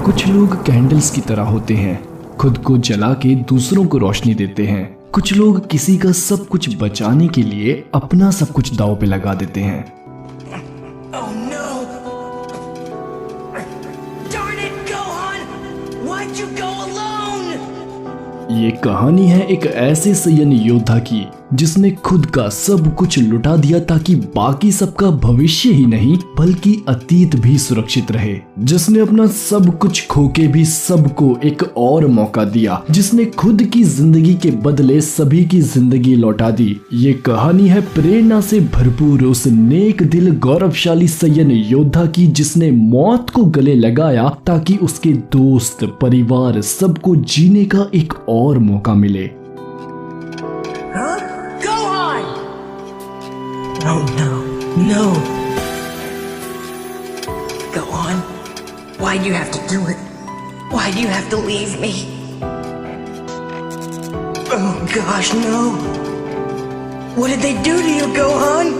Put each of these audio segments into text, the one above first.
कुछ लोग कैंडल्स की तरह होते हैं, खुद को जला के दूसरों को रोशनी देते हैं। कुछ लोग किसी का सब कुछ बचाने के लिए अपना सब कुछ दांव पे लगा देते हैं। Oh no! Darn it, Gohan! Why'd you go alone? ये कहानी है एक ऐसे सैयन योद्धा की जिसने खुद का सब कुछ लुटा दिया ताकि बाकी सबका भविष्य ही नहीं बल्कि अतीत भी सुरक्षित रहे। जिसने अपना सब कुछ खो के भी सबको एक और मौका दिया, जिसने खुद की जिंदगी के बदले सभी की जिंदगी लौटा दी। ये कहानी है प्रेरणा से भरपूर उस नेक दिल गौरवशाली सैयन योद्धा की जिसने मौत को गले लगाया ताकि उसके दोस्त, परिवार सबको जीने का एक और मौका मिले। Oh no, no. Gohan, why'd you have to do it? Why'd you have to leave me? Oh gosh, no. What did they do to you, Gohan?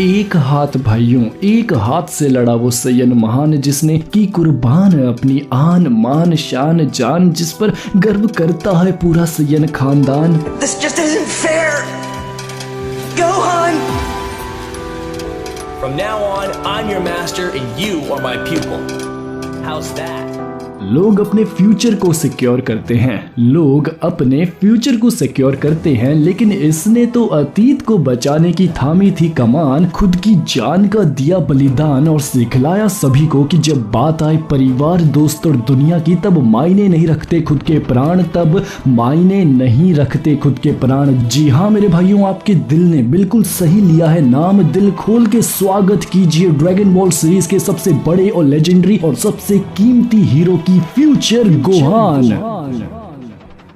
एक हाथ भाइयों, एक हाथ से लड़ा वो सैयन महान जिसने की कुर्बान अपनी आन मान शान जान, जिस पर गर्व करता है पूरा सैयन खानदान। This just isn't fair. Gohan! From now on, I'm your master and you are my pupil. How's that? लोग अपने फ्यूचर को सिक्योर करते हैं, लोग अपने फ्यूचर को सिक्योर करते हैं, लेकिन इसने तो अतीत को बचाने की थामी थी कमान, खुद की जान का दिया बलिदान और सिखलाया सभी को कि जब बात आए परिवार, दोस्त और दुनिया की तब मायने नहीं रखते खुद के प्राण, तब मायने नहीं रखते खुद के प्राण। जी हाँ मेरे भाइयों, आपके दिल ने बिल्कुल सही लिया है नाम। दिल खोल के स्वागत कीजिए ड्रैगन बॉल सीरीज के सबसे बड़े और लेजेंडरी और सबसे कीमती हीरो की फ्यूचर गोहान।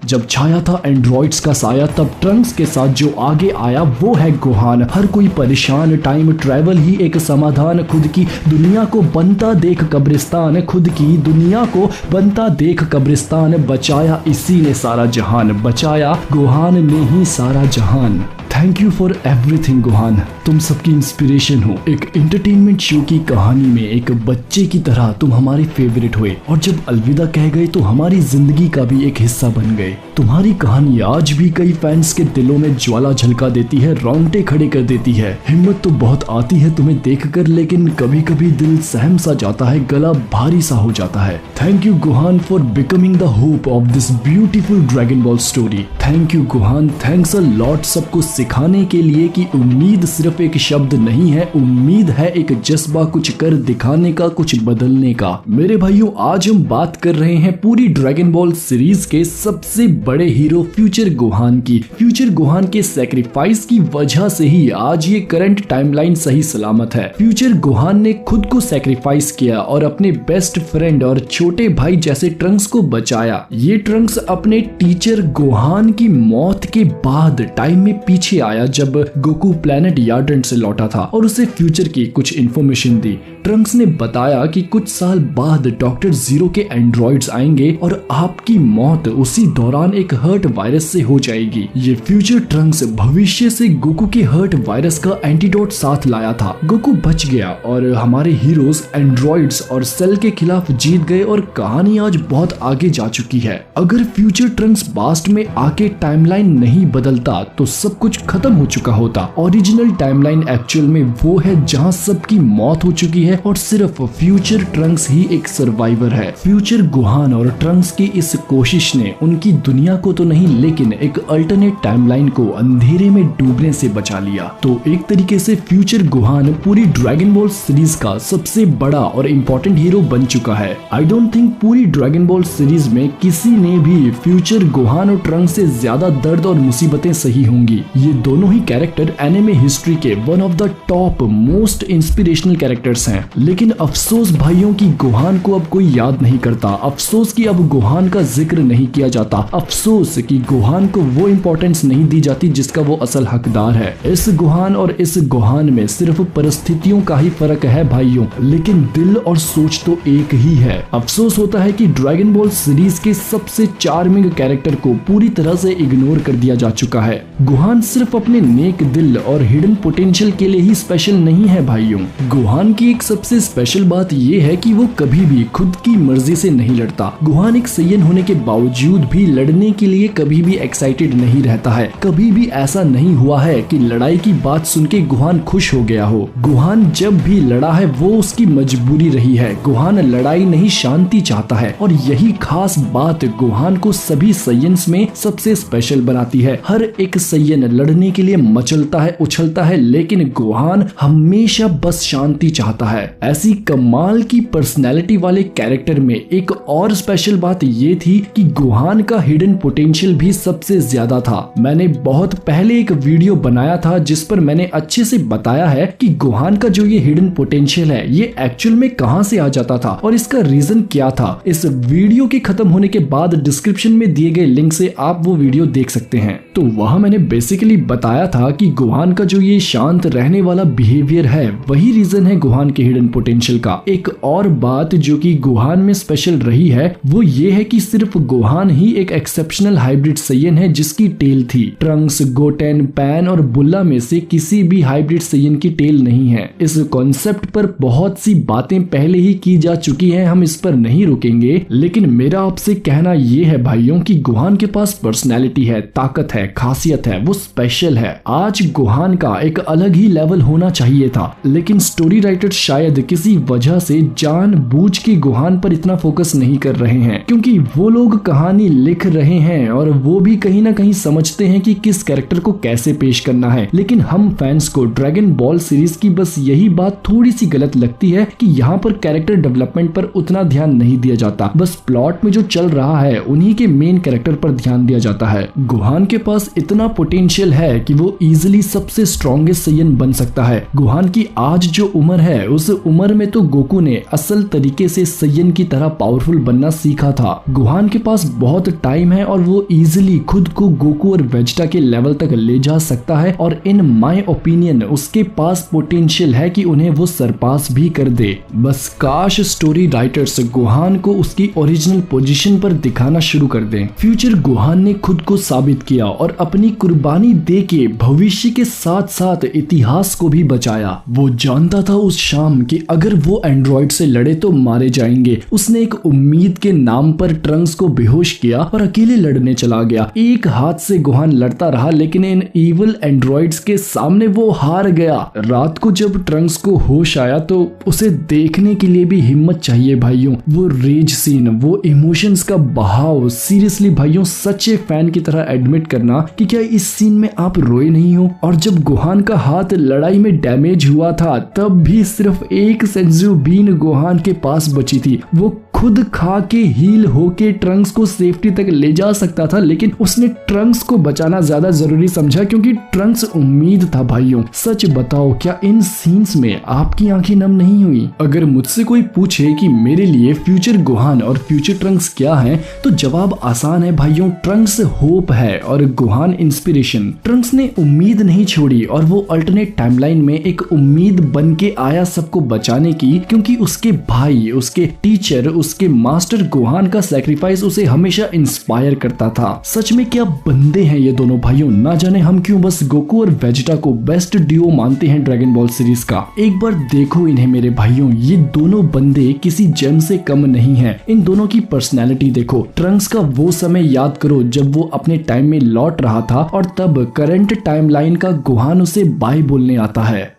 जब छाया था एंड्रॉइड्स का साया तब ट्रंक्स के साथ जो आगे आया वो है गोहान। हर कोई परेशान, टाइम ट्रैवल ही एक समाधान, खुद की दुनिया को बनता देख कब्रिस्तान, खुद की दुनिया को बनता देख कब्रिस्तान, बचाया इसी ने सारा जहान, बचाया गोहान ने ही सारा जहान। Thank you for everything Gohan, तुम सबकी इंस्पिरेशन हो। एक एंटरटेनमेंट शो की कहानी में एक बच्चे की तरह तुम हमारे फेवरेट हुए और जब अलविदा कह गए तो हमारी जिंदगी का भी एक हिस्सा बन गए। तुम्हारी कहानी आज भी कई फैंस के दिलों में ज्वाला झलका देती है, रोंगटे खड़े कर देती है। हिम्मत तो बहुत आती है तुम्हें देखकर, लेकिन कभी कभी दिल सहम सा जाता है, गला भारी सा हो जाता है। Thank you Gohan for becoming the hope of this beautiful dragon ball story. Thank you Gohan, thanks a lot सबको सिखाने के लिए कि उम्मीद सिर्फ एक शब्द नहीं है, उम्मीद है एक जज्बा, कुछ कर दिखाने का, कुछ बदलने का। मेरे भाइयों, आज हम बात कर रहे हैं पूरी ड्रैगन बॉल सीरीज के सबसे बड़े हीरो फ्यूचर गोहान की। फ्यूचर गोहान के सैक्रिफाइस की वजह से ही आज ये करंट टाइमलाइन सही सलामत है। फ्यूचर गोहान ने खुद को सैक्रिफाइस किया और अपने बेस्ट फ्रेंड और छोटे भाई जैसे ट्रंक्स को बचाया। ये ट्रंक्स अपने टीचर गोहान की मौत के बाद टाइम में पीछे आया जब गोकू प्लेनेट यार्डन से लौटा था और उसे फ्यूचर की कुछ इंफॉर्मेशन दी। ट्रंक्स ने बताया कि कुछ साल बाद डॉक्टर जीरो के एंड्रॉइड्स आएंगे और आपकी मौत उसी दौरान एक हर्ट वायरस से हो जाएगी। ये फ्यूचर ट्रंक्स भविष्य से गोकू के हर्ट वायरस का एंटीडोट साथ लाया था। गोकू बच गया और हमारे हीरोज एंड्रॉइड्स और सेल के खिलाफ जीत गए और कहानी आज बहुत आगे जा चुकी है। अगर फ्यूचर ट्रंक्स पास्ट में आके टाइमलाइन नहीं बदलता तो सब कुछ खत्म हो चुका होता। ओरिजिनल टाइमलाइन एक्चुअल में वो है जहां सबकी मौत हो चुकी है और सिर्फ फ्यूचर ट्रंक्स ही एक सर्वाइवर है। फ्यूचर गोहान और ट्रंक्स की इस कोशिश ने उनकी दुनिया को तो नहीं लेकिन एक अल्टरनेट टाइमलाइन को अंधेरे में डूबने से बचा लिया। तो एक तरीके से फ्यूचर गोहान पूरी ड्रैगन बॉल सीरीज का सबसे बड़ा और इम्पोर्टेंट हीरो बन चुका है। आई डोंट थिंक पूरी ड्रैगन बॉल सीरीज में किसी ने भी फ्यूचर गोहान और ट्रंक्स से ज्यादा दर्द और मुसीबतें सही होंगी। ये दोनों ही कैरेक्टर एनिमे हिस्ट्री के one of the top most inspirational characters हैं। लेकिन अफसोस भाइयों की गोहान को अब कोई याद नहीं करता, अफसोस की अब गोहान का जिक्र नहीं किया जाता, अफसोस कि गोहान को वो इंपॉर्टेंस नहीं दी जाती जिसका वो असल हकदार है। इस गोहान और इस गोहान में सिर्फ परिस्थितियों का ही फर्क है भाइयों, लेकिन दिल और सोच तो एक ही है। अफसोस होता है कि ड्रैगन बॉल सीरीज के सबसे चार्मिंग कैरेक्टर को पूरी तरह से इग्नोर कर दिया जा चुका है। गोहान सिर्फ सिर्फ अपने नेक दिल और हिडन पोटेंशियल के लिए ही स्पेशल नहीं है भाइयों। गोहान की एक सबसे स्पेशल बात ये है कि वो कभी भी खुद की मर्जी से नहीं लड़ता। गोहान एक सैयन होने के बावजूद भी लड़ने के लिए कभी भी एक्साइटेड नहीं रहता है। कभी भी ऐसा नहीं हुआ है कि लड़ाई की बात सुन के गोहान खुश हो गया हो। गोहान जब भी लड़ा है वो उसकी मजबूरी रही है। गोहान लड़ाई नहीं शांति चाहता है और यही खास बात गोहान को सभी सैयन्स में सबसे स्पेशल बनाती है। हर एक सैयन लड़ने के लिए मचलता है, उछलता है, लेकिन गोहान हमेशा बस शांति चाहता है। ऐसी कमाल की पर्सनैलिटी वाले कैरेक्टर में एक और स्पेशल बात ये थी कि गोहान का हिडन पोटेंशियल भी सबसे ज्यादा था। मैंने बहुत पहले एक वीडियो बनाया था जिस पर मैंने अच्छे से बताया है कि गोहान का जो ये हिडन पोटेंशियल है ये एक्चुअल में कहां से आ जाता था और इसका रीजन क्या था। इस वीडियो के खत्म होने के बाद डिस्क्रिप्शन में दिए गए लिंक से आप वो वीडियो देख सकते हैं। तो वहां मैंने बेसिकली बताया था कि गोहान का जो ये शांत रहने वाला बिहेवियर है वही रीजन है गोहान के हिडन पोटेंशियल का। एक और बात जो कि गोहान में स्पेशल रही है वो ये है कि सिर्फ गोहान ही एक एक्सेप्शनल हाइब्रिड सैयन है जिसकी टेल थी। ट्रंक्स, गोटेन, पैन और बुल्ला में से किसी भी हाइब्रिड सैयन की टेल नहीं है। इस कॉन्सेप्ट पर बहुत सी बातें पहले ही की जा चुकी हैं, हम इस पर नहीं रुकेंगे, लेकिन मेरा आपसे कहना ये है भाइयों कि गोहान के पास पर्सनैलिटी है, ताकत है, खासियत है, वो स्पेशल है। आज गोहान का एक अलग ही लेवल होना चाहिए था, लेकिन स्टोरी राइटर शायद किसी वजह से जानबूझ के गोहान पर इतना फोकस नहीं कर रहे हैं, क्योंकि वो लोग कहानी लिख रहे हैं और वो भी कहीं ना कहीं समझते हैं कि किस कैरेक्टर को कैसे पेश करना है। लेकिन हम फैंस को ड्रैगन बॉल सीरीज की बस यही बात थोड़ी सी गलत लगती है कि यहाँ पर कैरेक्टर डेवलपमेंट पर उतना ध्यान नहीं दिया जाता, बस प्लॉट में जो चल रहा है उन्हीं के मेन कैरेक्टर पर ध्यान दिया जाता है। गोहान के पास इतना पोटेंशियल है कि वो इजिली सबसे स्ट्रॉन्गेस्ट सैयन बन सकता है। गोहान की आज जो उम्र है उस उम्र में तो गोकू ने असल तरीके से सैयन की तरह पावरफुल बनना सीखा था। गोहान के पास बहुत टाइम है और वो इजिली खुद को गोकू और वेजिटा के लेवल तक ले जा सकता है और इन माय ओपिनियन उसके पास पोटेंशियल है कि उन्हें वो सरपास भी कर दे। बस काश स्टोरी राइटर्स गोहान को उसकी ओरिजिनल पोजीशन पर दिखाना शुरू कर दें। फ्यूचर गोहान ने खुद को साबित किया और अपनी कुर्बानी दे के भविष्य के साथ साथ इतिहास को भी बचाया। वो जानता था उस शाम कि अगर वो एंड्रॉइड से लड़े तो मारे जाएंगे। उसने एक उम्मीद के नाम पर ट्रंक्स को बेहोश किया और अकेले लड़ने चला गया। एक हाथ से गोहान लड़ता रहा लेकिन इन इविल एंड्रॉइड्स के सामने वो हार गया। रात को जब ट्रंक्स को होश आया तो उसे देखने के लिए भी हिम्मत चाहिए भाइयों। वो रेज सीन, वो इमोशंस का बहाव, सीरियसली भाइयों सच्चे फैन की तरह एडमिट करना कि क्या इस सीन में आप रोए नहीं हो। और जब गोहान का हाथ लड़ाई में डैमेज हुआ था तब भी सिर्फ एक सेंजू बीन गोहान के पास बची थी। वो खुद खा के हील होके ट्रंक्स को सेफ्टी तक ले जा सकता था, लेकिन उसने ट्रंक्स को बचाना ज्यादा जरूरी समझा क्योंकि ट्रंक्स उम्मीद था भाइयों। सच बताओ क्या इन सीन्स में आपकी आंखें नम नहीं हुई? अगर मुझसे कोई पूछे कि मेरे लिए फ्यूचर गोहान और फ्यूचर ट्रंक्स क्या है तो जवाब आसान है भाइयों, ट्रंक्स होप है और गोहान इंस्पिरेशन। ट्रंक्स ने उम्मीद नहीं छोड़ी और वो अल्टरनेट टाइमलाइन में एक उम्मीद बन के आया सबको बचाने की, क्योंकि उसके भाई, उसके टीचर, उसके मास्टर गोहान का सैक्रिफाइस उसे हमेशा इंस्पायर करता था। सच में क्या बंदे हैं ये दोनों भाइयों। ना जाने हम क्यों बस गोकू और वेजिटा को बेस्ट डुओ मानते हैं ड्रैगन बॉल सीरीज का। एक बार देखो इन्हें मेरे भाइयों, ये दोनों बंदे किसी जेम से कम नहीं है। इन दोनों की पर्सनैलिटी देखो। ट्रंक्स का वो समय याद करो जब वो अपने टाइम में लौट रहा था और तब करंट टाइमलाइन का गोहान उसे बाय बोलने आता है।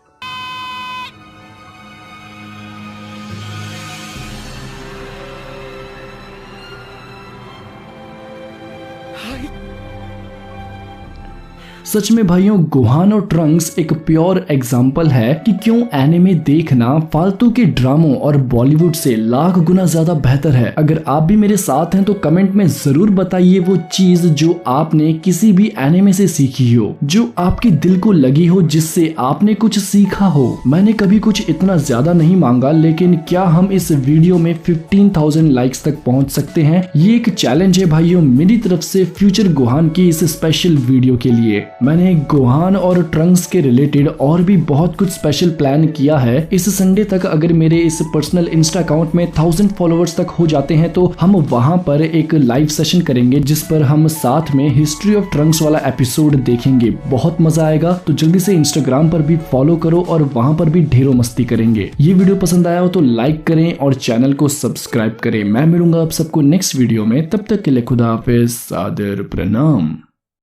सच में भाइयों गोहान और ट्रंक्स एक प्योर एग्जाम्पल है कि क्यों एनिमे देखना फालतू के ड्रामों और बॉलीवुड से लाख गुना ज्यादा बेहतर है। अगर आप भी मेरे साथ हैं तो कमेंट में जरूर बताइए वो चीज जो आपने किसी भी एनिमे से सीखी हो, जो आपके दिल को लगी हो, जिससे आपने कुछ सीखा हो। मैंने कभी कुछ इतना ज्यादा नहीं मांगा, लेकिन क्या हम इस वीडियो में 15,000 लाइक्स तक पहुंच सकते हैं? ये एक चैलेंज है भाइयों मेरी तरफ से फ्यूचर गोहान की इस स्पेशल वीडियो के लिए। मैंने गोहान और ट्रंक्स के रिलेटेड और भी बहुत कुछ स्पेशल प्लान किया है। इस संडे तक अगर मेरे इस पर्सनल इंस्टा अकाउंट में 1000 फॉलोअर्स तक हो जाते हैं तो हम वहां पर एक लाइव सेशन करेंगे जिस पर हम साथ में हिस्ट्री ऑफ ट्रंक्स वाला एपिसोड देखेंगे। बहुत मजा आएगा, तो जल्दी से इंस्टाग्राम पर भी फॉलो करो और वहां पर भी ढेरों मस्ती करेंगे। ये वीडियो पसंद आया हो तो लाइक करें और चैनल को सब्सक्राइब करें। मैं मिलूंगा आप सबको नेक्स्ट वीडियो में, तब तक के लिए खुदा हाफिज, सादर प्रणाम।